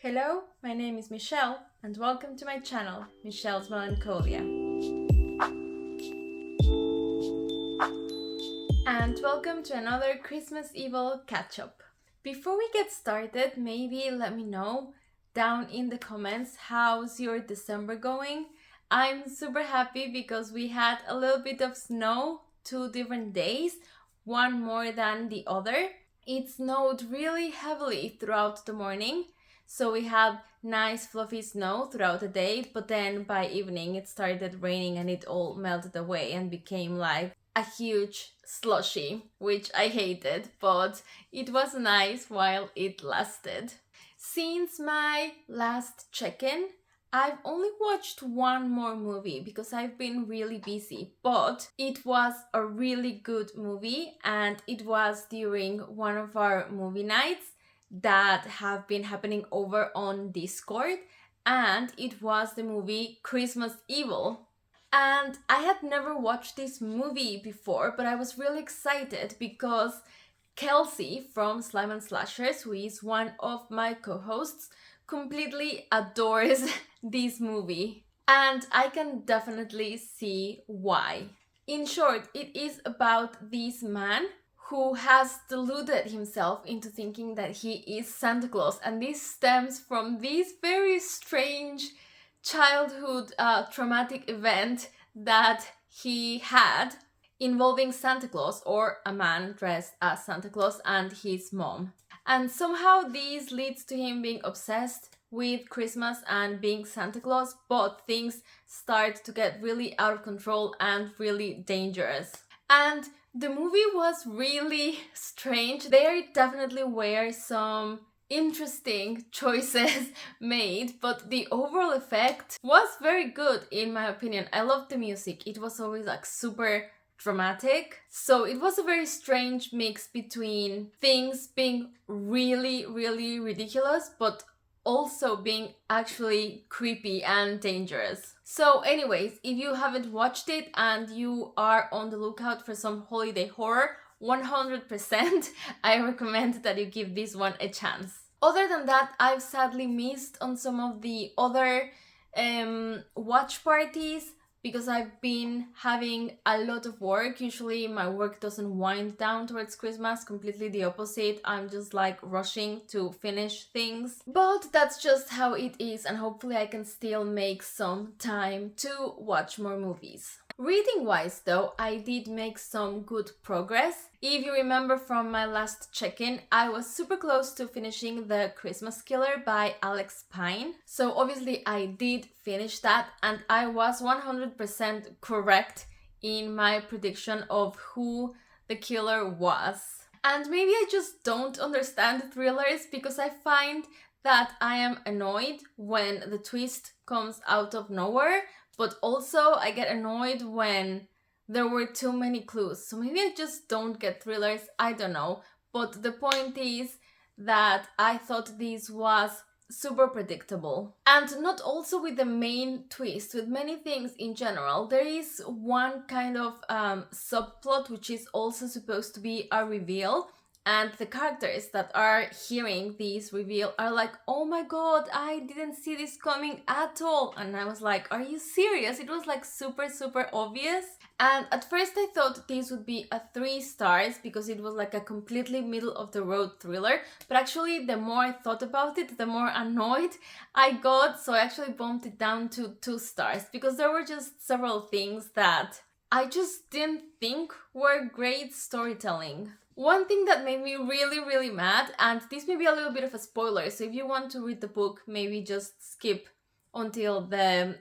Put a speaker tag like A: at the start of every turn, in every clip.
A: Hello, my name is Michelle and welcome to my channel, Michelle's Melancholia. And welcome to another Christmas Evil catch-up. Before we get started, maybe let me know down in the comments how's your December going. I'm super happy because we had a little bit of snow 2 different days, one more than the other. It snowed really heavily throughout the morning. So we had nice fluffy snow throughout the day, but then by evening it started raining and it all melted away and became like a huge slushy, which I hated, but it was nice while it lasted. Since my last check-in, I've only watched one more movie because I've been really busy, but it was a really good movie and it was during one of our movie nights that have been happening over on Discord, and it was the movie Christmas Evil. And I had never watched this movie before, but I was really excited because Kelsey from Slime and Slashers, who is one of my co-hosts, completely adores this movie. And I can definitely see why. In short, it is about this man who has deluded himself into thinking that he is Santa Claus, and this stems from this very strange childhood traumatic event that he had involving Santa Claus, or a man dressed as Santa Claus, and his mom. And somehow this leads to him being obsessed with Christmas and being Santa Claus, but things start to get really out of control and really dangerous. And the movie was really strange. There definitely were some interesting choices made, but the overall effect was very good in my opinion. I loved the music. It was always like super dramatic. So it was a very strange mix between things being really, really ridiculous, but also being actually creepy and dangerous. So anyways, if you haven't watched it and you are on the lookout for some holiday horror, 100% I recommend that you give this one a chance. Other than that, I've sadly missed on some of the other watch parties because I've been having a lot of work. Usually my work doesn't wind down towards Christmas, completely the opposite. I'm just like rushing to finish things. But that's just how it is, and hopefully I can still make some time to watch more movies. Reading wise though, I did make some good progress. If you remember from my last check-in, I was super close to finishing The Christmas Killer by Alex Pine. So obviously I did finish that, and I was 100% correct in my prediction of who the killer was. And maybe I just don't understand thrillers because I find that I am annoyed when the twist comes out of nowhere, but also I get annoyed when there were too many clues. So maybe I just don't get thrillers, I don't know. But the point is that I thought this was super predictable. And not also with the main twist, with many things in general. There is one kind of subplot which is also supposed to be a reveal. And the characters that are hearing this reveal are like, oh my god, I didn't see this coming at all. And I was like, are you serious? It was like super, super obvious. And at first I thought this would be a 3 stars because it was like a completely middle of the road thriller. But actually, the more I thought about it, the more annoyed I got. So I actually bumped it down to 2 stars because there were just several things that I just didn't think were great storytelling. One thing that made me really, really mad, and this may be a little bit of a spoiler, so if you want to read the book, maybe just skip until the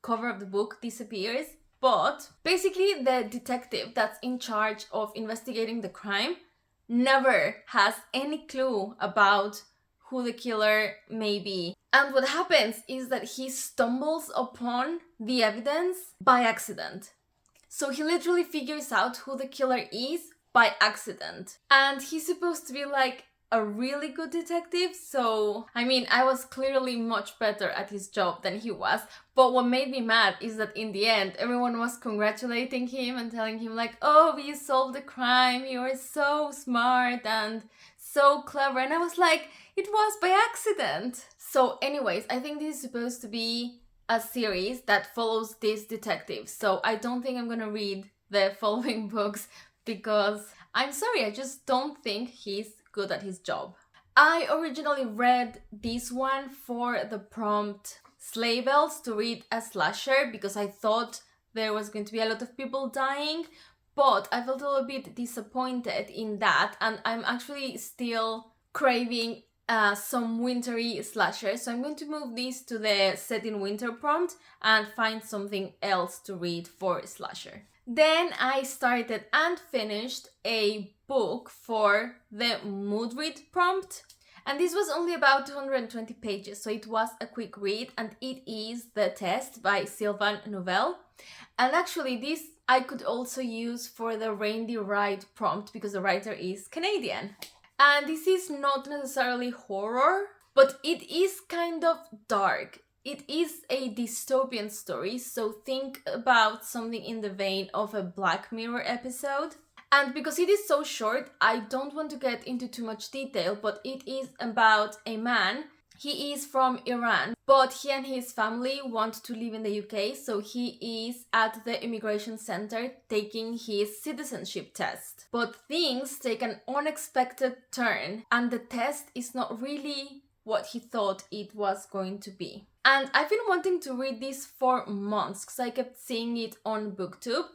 A: cover of the book disappears. But basically the detective that's in charge of investigating the crime never has any clue about who the killer may be. And what happens is that he stumbles upon the evidence by accident. So he literally figures out who the killer is by accident. And he's supposed to be like a really good detective, so I mean, I was clearly much better at his job than he was. But what made me mad is that in the end, everyone was congratulating him and telling him like, oh, you solved the crime, you are so smart and so clever. And I was like, it was by accident. So anyways, I think this is supposed to be a series that follows this detective. So I don't think I'm gonna read the following books because I'm sorry, I just don't think he's good at his job. I originally read this one for the prompt sleigh bells to read a slasher because I thought there was going to be a lot of people dying, but I felt a little bit disappointed in that, and I'm actually still craving some wintry slasher, so I'm going to move this to the set in winter prompt and find something else to read for slasher. Then I started and finished a book for the mood read prompt, and this was only about 220 pages, so it was a quick read, and it is The Test by Sylvain Neuvel. And actually this I could also use for the reindeer ride prompt because the writer is Canadian. And this is not necessarily horror, but it is kind of dark. It is a dystopian story, so think about something in the vein of a Black Mirror episode. And because it is so short, I don't want to get into too much detail, but it is about a man. He is from Iran, but he and his family want to live in the UK, so he is at the immigration center taking his citizenship test. But things take an unexpected turn, and the test is not really what he thought it was going to be. And I've been wanting to read this for months because I kept seeing it on BookTube,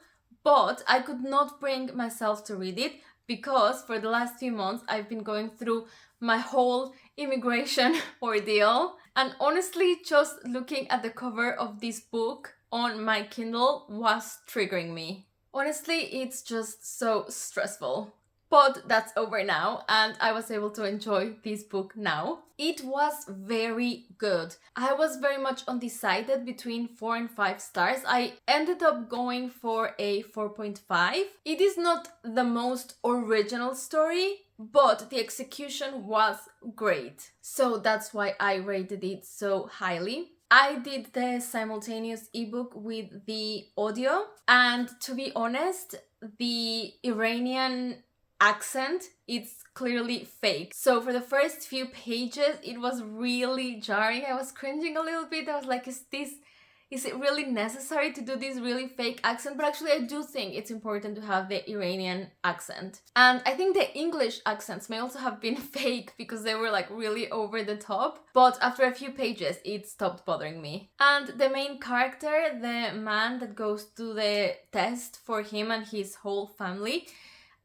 A: but I could not bring myself to read it because for the last few months I've been going through my whole immigration ordeal. And honestly, just looking at the cover of this book on my Kindle was triggering me. Honestly, it's just so stressful. But that's over now, and I was able to enjoy this book now. It was very good. I was very much undecided between 4 and 5 stars. I ended up going for a 4.5. It is not the most original story, but the execution was great. So that's why I rated it so highly. I did the simultaneous ebook with the audio, and to be honest, the Iranian accent, it's clearly fake. So for the first few pages, it was really jarring. I was cringing a little bit. I was like, is it really necessary to do this really fake accent? But actually, I do think it's important to have the Iranian accent. And I think the English accents may also have been fake because they were like really over the top. But after a few pages, it stopped bothering me. And the main character, the man that goes to the test for him and his whole family,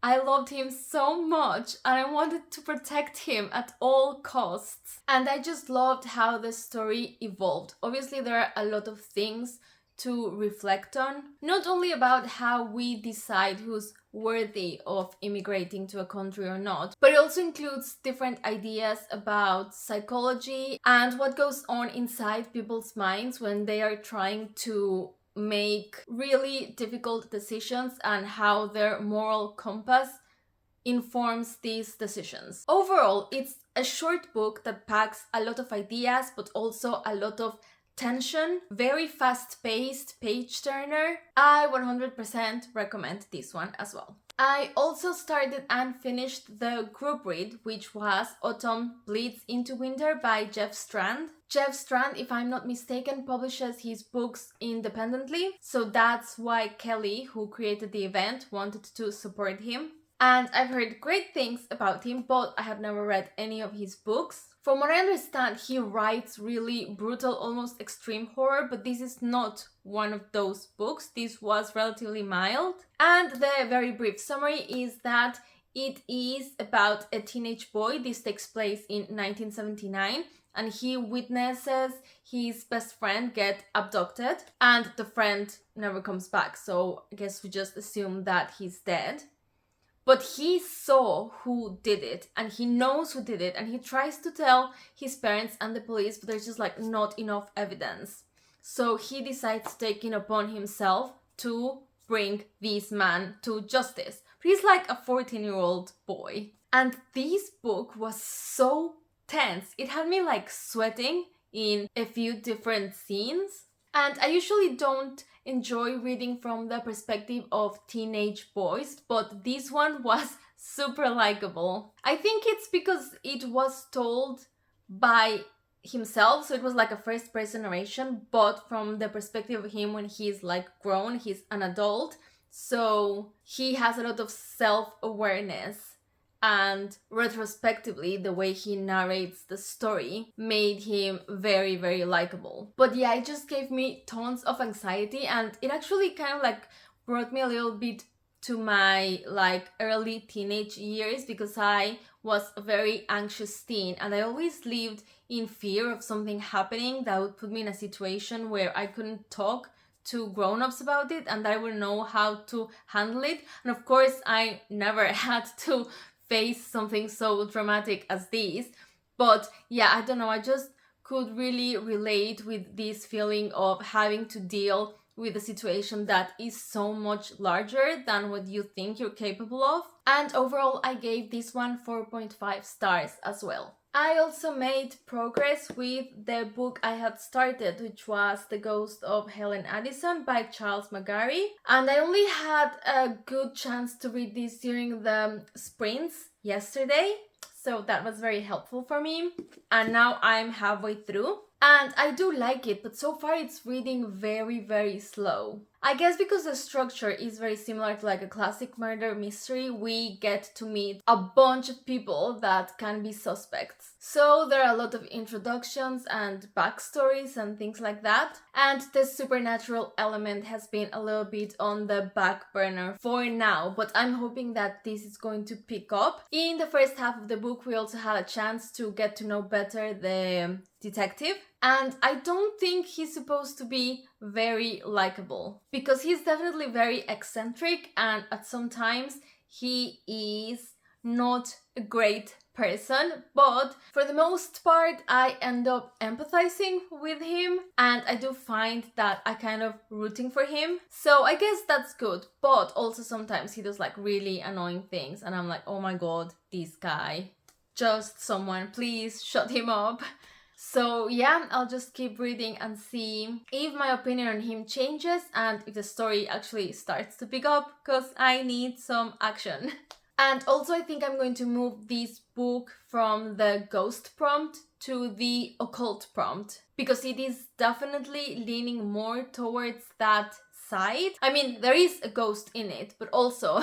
A: I loved him so much and I wanted to protect him at all costs. And I just loved how the story evolved. Obviously, there are a lot of things to reflect on, not only about how we decide who's worthy of immigrating to a country or not, but it also includes different ideas about psychology and what goes on inside people's minds when they are trying to make really difficult decisions and how their moral compass informs these decisions. Overall, it's a short book that packs a lot of ideas but also a lot of tension, very fast-paced page turner. I 100% recommend this one as well. I also started and finished the group read, which was Autumn Bleeds into Winter by Jeff Strand. Jeff Strand, if I'm not mistaken, publishes his books independently, so that's why Kelly, who created the event, wanted to support him. And I've heard great things about him, but I have never read any of his books. From what I understand, he writes really brutal, almost extreme horror, but this is not one of those books. This was relatively mild. And the very brief summary is that it is about a teenage boy. This takes place in 1979, and he witnesses his best friend get abducted, and the friend never comes back. So I guess we just assume that he's dead. But he saw who did it, and he knows who did it, and he tries to tell his parents and the police, but there's just like not enough evidence. So he decides to take it upon himself to bring this man to justice. But he's like a 14-year-old boy. And this book was so tense. It had me like sweating in a few different scenes. And I usually don't enjoy reading from the perspective of teenage boys, but this one was super likable. I think it's because it was told by himself, so it was like a first person narration, but from the perspective of him when he's like grown, he's an adult, so he has a lot of self-awareness, and retrospectively the way he narrates the story made him very, very likable. But yeah, it just gave me tons of anxiety, and it actually kind of like brought me a little bit to my like early teenage years, because I was a very anxious teen and I always lived in fear of something happening that would put me in a situation where I couldn't talk to grown-ups about it and I wouldn't know how to handle it. And of course I never had to face something so dramatic as this, but yeah, I don't know, I just could really relate with this feeling of having to deal with a situation that is so much larger than what you think you're capable of. And overall, I gave this one 4.5 stars as well. I also made progress with the book I had started, which was The Ghost of Helen Addison by Charles McGarry. And I only had a good chance to read this during the sprints yesterday, so that was very helpful for me. And now I'm halfway through. And I do like it, but so far it's reading very, very slow. I guess because the structure is very similar to like a classic murder mystery, we get to meet a bunch of people that can be suspects. So there are a lot of introductions and backstories and things like that. And the supernatural element has been a little bit on the back burner for now, but I'm hoping that this is going to pick up. In the first half of the book, we also had a chance to get to know better the detective. And I don't think he's supposed to be very likable, because he's definitely very eccentric and at some times he is not a great person, but for the most part I end up empathizing with him and I do find that I kind of rooting for him. So I guess that's good, but also sometimes he does like really annoying things and I'm like, oh my god, this guy. Just someone please shut him up. So yeah, I'll just keep reading and see if my opinion on him changes and if the story actually starts to pick up, because I need some action. And also I think I'm going to move this book from the ghost prompt to the occult prompt, because it is definitely leaning more towards that side. I mean, there is a ghost in it, but also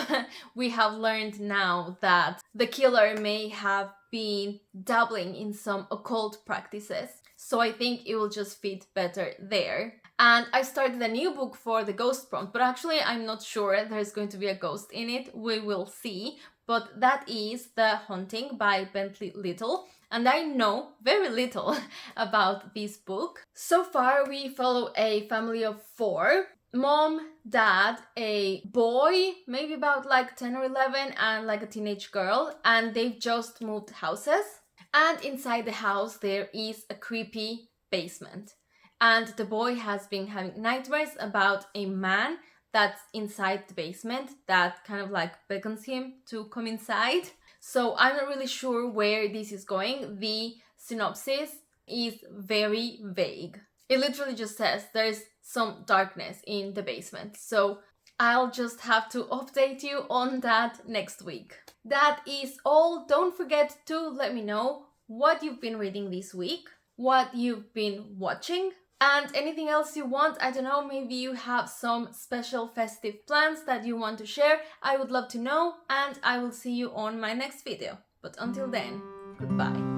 A: we have learned now that the killer may have been dabbling in some occult practices. So I think it will just fit better there. And I started a new book for the ghost prompt, but actually I'm not sure there's going to be a ghost in it. We will see. But that is The Haunting by Bentley Little. And I know very little about this book. So far we follow a family of 4. Mom, dad, a boy, maybe about like 10 or 11, and like a teenage girl, and they've just moved houses. And inside the house there is a creepy basement. And the boy has been having nightmares about a man that's inside the basement that kind of like beckons him to come inside. So I'm not really sure where this is going. The synopsis is very vague. It literally just says there's some darkness in the basement. So I'll just have to update you on that next week. That is all. Don't forget to let me know what you've been reading this week, what you've been watching, and anything else you want. I don't know, maybe you have some special festive plans that you want to share. I would love to know, and I will see you on my next video. But until then, goodbye.